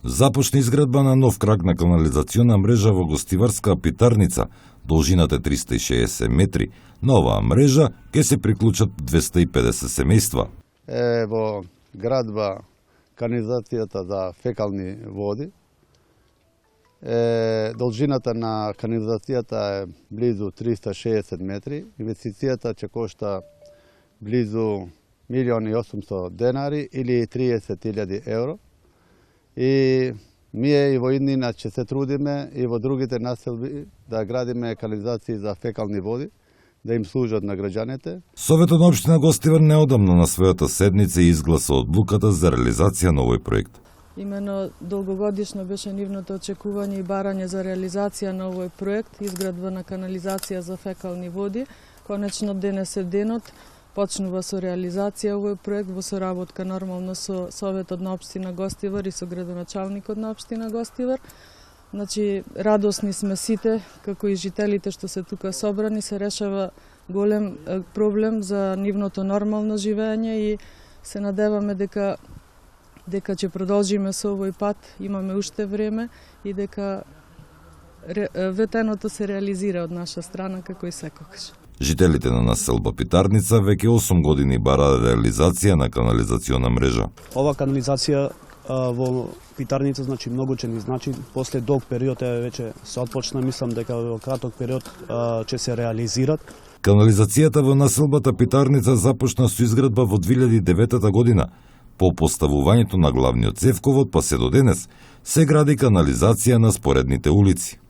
Започна изградба на нов крак на канализациона мрежа во гостиварска Питарница, должината е 360 метри. На оваа мрежа ќе се приклучат 250 семејства. Во градба канализацијата за фекални води. Должината на канализацијата е близу 360 метри. Инвестицијата ќе кошта близу 1.800.000 денари или 30.000 евро. И ние и во иднина ќе се трудиме и во другите населби да градиме канализации за фекални води, да им служат на граѓаните. Советот на општина Гостивар неодамно на својата седница изгласа одлуката за реализација на овој проект. Имено долгогодишно беше нивното очекување и барање за реализација на овој проект, изградба на канализација за фекални води. Конечно денес е денот, почнува со реализација овој проект во соработка нормално со Советот на општина Гостивар и со градоначалникот на општина Гостивар. Значи, радосни сме сите, како и жителите што се тука собрани, се решава голем проблем за нивното нормално живење и се надеваме дека ќе продолжиме со овој пат, имаме уште време и дека ветеното се реализира од наша страна како и секогаш. Жителите на населба Питарница веќе 8 години бара реализација на канализациона мрежа. Ова канализација во Питарница значи многу ќе ни значи, после долг период веќе се отпочна, мислам дека во краток период ќе се реализират. Канализацијата во населбата Питарница започна со изградба во 2009 година. По поставувањето на главниот цевковод, па се до денес, се гради канализација на споредните улици.